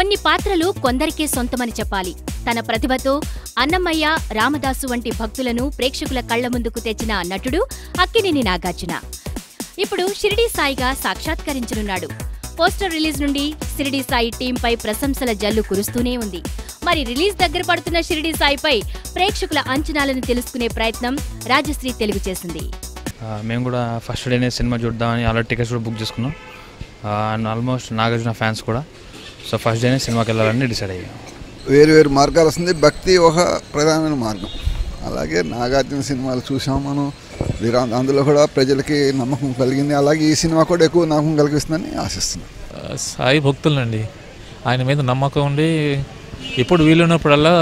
కొన్ని పాత్రలు కొందరికే సొంతమని చెప్పాలి. తన ప్రతిభతో అన్నమయ్య, రామదాసు వంటి భక్తులను ప్రేక్షకుల కళ్ల ముందుకు తెచ్చిన నటుడు అక్కినేని నాగార్జున ఇప్పుడు షిరిడీ సాయిగా సాక్షాత్కరించనున్నాడు. పోస్టర్ రిలీజ్ నుండి షిరిడీ సాయి టీంపై ప్రశంసల జల్లు కురుస్తూనే ఉంది. మరి రిలీజ్ దగ్గర పడుతున్న షిరిడీ సాయిపై ప్రేక్షకుల అంచనాలను తెలుసుకునే ప్రయత్నం రాజశ్రీ తెలుగు చేసింది. మేము కూడా ఫస్ట్ డేనే సినిమా చూద్దామని ఆల్రెడీ టికెట్స్ కూడా బుక్ చేసుకున్నాం. అండ్ ఆల్మోస్ట్ నాగార్జున ఫ్యాన్స్ కూడా. సో ఫస్ట్ డేనే సినిమాకి వెళ్ళాలని డిసైడ్ అయ్యాం. వేరు మార్గాలు వస్తుంది. భక్తి ఒక ప్రధానమైన మార్గం. అలాగే నాగార్జున సినిమాలు చూసాం మనం. అందులో కూడా ప్రజలకి నమ్మకం కలిగింది. అలాగే ఈ సినిమా కూడా ఎక్కువ నమ్మకం కలిగిస్తుందని ఆశిస్తున్నాం. సాయి భక్తులండి, ఆయన మీద నమ్మకం ఉండి ఎప్పుడు వీలున్నప్పుడల్లా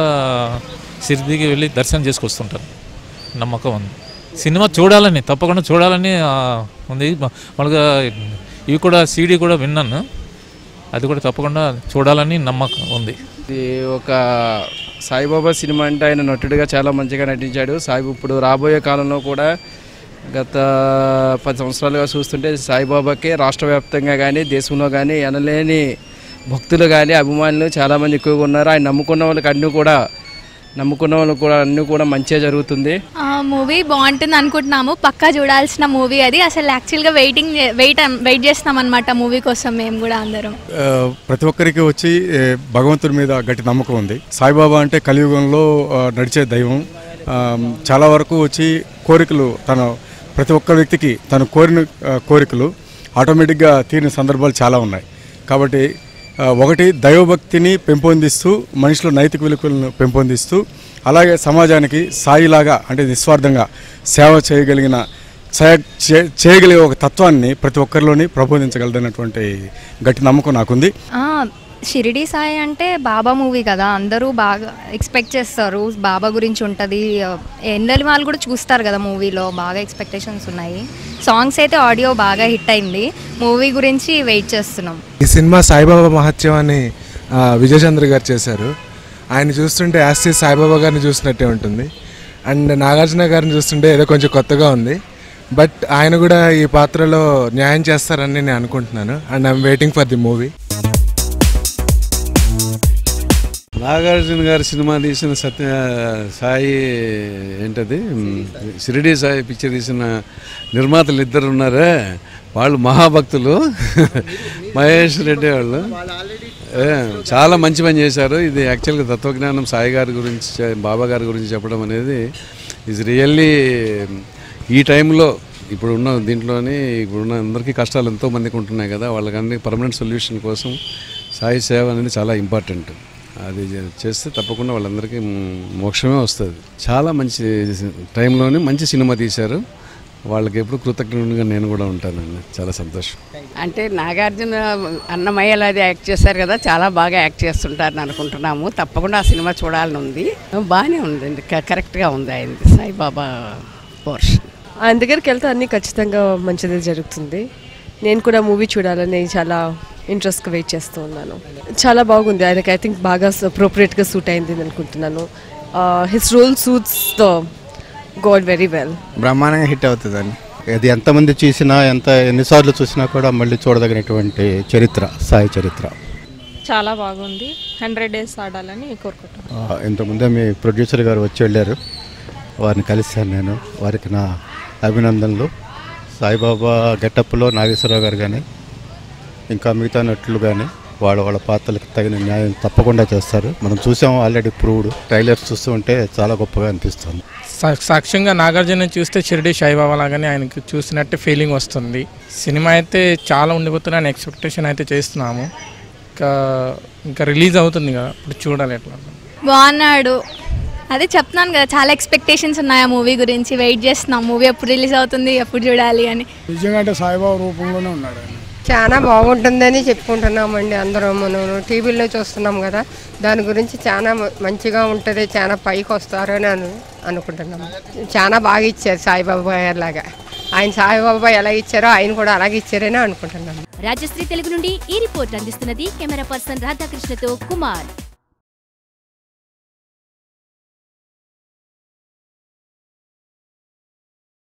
షిరిడీకి వెళ్ళి దర్శనం చేసుకొస్తుంటారు. నమ్మకం ఉంది. సినిమా చూడాలని, తప్పకుండా చూడాలని ఉంది. మామూలుగా ఇవి కూడా సీడీ కూడా విన్నాను, అది కూడా తప్పకుండా చూడాలని నమ్మకం ఉంది. ఇది ఒక సాయిబాబా సినిమా అంటే ఆయన నటుడిగా చాలా మంచిగా నటించాడు. సాయి ఇప్పుడు రాబోయే కాలంలో కూడా గత 10 సంవత్సరాలుగా చూస్తుంటే సాయిబాబాకే రాష్ట్ర వ్యాప్తంగా కానీ దేశంలో కానీ ఎనలేని భక్తులు కానీ అభిమానులు చాలామంది ఎక్కువగా ఉన్నారు. ఆయన నమ్ముకున్న వాళ్ళకి అన్నీ కూడా మంచిగా జరుగుతుంది. మూవీ బాగుంటుంది అనుకుంటున్నాము. పక్కా చూడాల్సిన మూవీ అది. అసలు యాక్చువల్గా వెయిట్ చేస్తున్నాం అనమాట మూవీ కోసం మేము కూడా అందరం. ప్రతి ఒక్కరికి వచ్చి భగవంతుడి మీద గట్టి నమ్మకం ఉంది. సాయిబాబా అంటే కలియుగంలో నడిచే దైవం. చాలా వరకు వచ్చి కోరికలు ప్రతి ఒక్క వ్యక్తికి తను కోరిన కోరికలు ఆటోమేటిక్గా తీరిన సందర్భాలు చాలా ఉన్నాయి. కాబట్టి ఒకటి దైవభక్తిని పెంపొందిస్తూ మనుషుల నైతిక విలువలను పెంపొందిస్తూ అలాగే సమాజానికి సాయిలాగా అంటే నిస్వార్థంగా సేవ చేయగలిగే ఒక తత్వాన్ని ప్రతి ఒక్కరిలోని ప్రబోధించగలదన్నటువంటి గట్టి నమ్మకం నాకుంది. షిరిడీ సాయి అంటే బాబా మూవీ కదా, అందరూ బాగా ఎక్స్పెక్ట్ చేస్తారు. బాబా గురించి ఉంటుంది. ఎన్నెల వాళ్ళు కూడా చూస్తారు కదా మూవీలో. బాగా ఎక్స్పెక్టేషన్స్ ఉన్నాయి. సాంగ్స్ అయితే ఆడియో బాగా హిట్ అయింది. మూవీ గురించి వెయిట్ చేస్తున్నాం. ఈ సినిమా సాయిబాబా మహత్యం అని విజయచంద్ర గారు చేశారు. ఆయన చూస్తుంటే యాస్టీ సాయిబాబా గారిని చూసినట్టే ఉంటుంది. అండ్ నాగార్జున గారిని చూస్తుంటే ఏదో కొంచెం కొత్తగా ఉంది. బట్ ఆయన కూడా ఈ పాత్రలో న్యాయం చేస్తారని నేను అనుకుంటున్నాను. And I'm waiting for the movie. Nagarjuna గారి సినిమా తీసిన సాయి ఏంటది షిరిడీ సాయి పిక్చర్ తీసిన నిర్మాతలు ఇద్దరు ఉన్నారే, వాళ్ళు మహాభక్తులు. మహేష్ రెడ్డి వాళ్ళు చాలా మంచి పని చేశారు. ఇది యాక్చువల్గా తత్వజ్ఞానం సాయి గారి గురించి, బాబా గారి గురించి చెప్పడం అనేది ఈజ్ రియల్లీ ఈ టైంలో ఇప్పుడున్న దీంట్లోని ఇప్పుడున్న అందరికీ కష్టాలు ఎంతోమందికి ఉంటున్నాయి కదా, వాళ్ళకన్నీ పర్మనెంట్ సొల్యూషన్ కోసం సాయి సేవ అనేది చాలా ఇంపార్టెంట్. అది చేస్తే తప్పకుండా వాళ్ళందరికీ మోక్షమే వస్తుంది. చాలా మంచి టైంలోనే మంచి సినిమా తీశారు. వాళ్ళకి ఎప్పుడు కృతజ్ఞుడిగా నేను కూడా ఉంటానండి. చాలా సంతోషం. అంటే నాగార్జున అన్నమయ్యలో అది యాక్ట్ చేశారు కదా, చాలా బాగా యాక్ట్ చేస్తుంటారని అనుకుంటున్నాము. తప్పకుండా ఆ సినిమా చూడాలని ఉంది. బాగానే ఉందండి, కరెక్ట్గా ఉంది అయింది సాయిబాబా పోర్షన్. ఆయన దగ్గరికి వెళ్తే అన్నీ ఖచ్చితంగా మంచిది జరుగుతుంది. నేను కూడా మూవీ చూడాలని చాలా ఇంట్రెస్ట్గా వెయిట్ చేస్తూ ఉన్నాను. చాలా బాగుంది. ఆయనకి ఐ థింక్ బాగా అప్రోప్రియేట్గా సూట్ అయింది అనుకుంటున్నాను. His role suits the god very well. బ్రహ్మాండంగా హిట్ అవుతుందని అది ఎంతమంది చూసినా ఎన్నిసార్లు చూసినా కూడా మళ్ళీ చూడదగినటువంటి చరిత్ర, సాయి చరిత్ర. చాలా బాగుంది. 100 days ఆడాలని కోరుకుంటున్నాను. ఇంతకుముందే మీ ప్రొడ్యూసర్ గారు వచ్చి వెళ్ళారు, వారిని కలిశాను నేను. వారికి నా అభినందనలు. సాయిబాబా గెటప్లో నాగేశ్వరరావు గారు కానీ ఇంకా మిగతా నటులు కానీ వాళ్ళ పాత్రలకు తగిన న్యాయం తప్పకుండా చేస్తారు. మనం చూసాము, ఆల్రెడీ ప్రూవ్డ్. ట్రైలర్స్ చూస్తూ ఉంటే చాలా గొప్పగా అనిపిస్తుంది. సాక్ష్యంగా నాగార్జున చూస్తే షిరిడీ సాయిబాబా లాగానే ఆయనకి చూసినట్టే ఫీలింగ్ వస్తుంది. సినిమా అయితే చాలా ఉండిపోతుందని ఎక్స్పెక్టేషన్ అయితే చేస్తున్నాము. ఇంకా రిలీజ్ అవుతుంది కదా, ఇప్పుడు చూడాలి ఎట్లా. బాగున్నాడు, అదే చెప్తున్నాను కదా, చాలా ఎక్స్పెక్టేషన్స్ ఉన్నాయి ఆ మూవీ గురించి. వెయిట్ చేస్తున్నాం మూవీ ఎప్పుడు రిలీజ్ అవుతుంది, ఎప్పుడు చూడాలి అని. నిజంగా అంటే సాయిబాబా రూపంలోనే ఉన్నాడు. చాలా బాగుంటుందని చెప్పుకుంటున్నామండి అందరం. మనం టీవీలో చూస్తున్నాం కదా, దాని గురించి చాలా మంచిగా ఉంటుంది, చాలా పైకి వస్తారు అని అనుకుంటున్నాము. చాలా బాగా ఇచ్చారు సాయిబాబా లాగా. ఆయన సాయిబాబా ఎలా ఇచ్చారో ఆయన కూడా అలాగే ఇచ్చారని అనుకుంటున్నాము. రాజశ్రీ తెలుగు నుండి ఈ రిపోర్ట్ అందిస్తున్నది కెమెరా పర్సన్ రాధాకృష్ణతో కుమార్.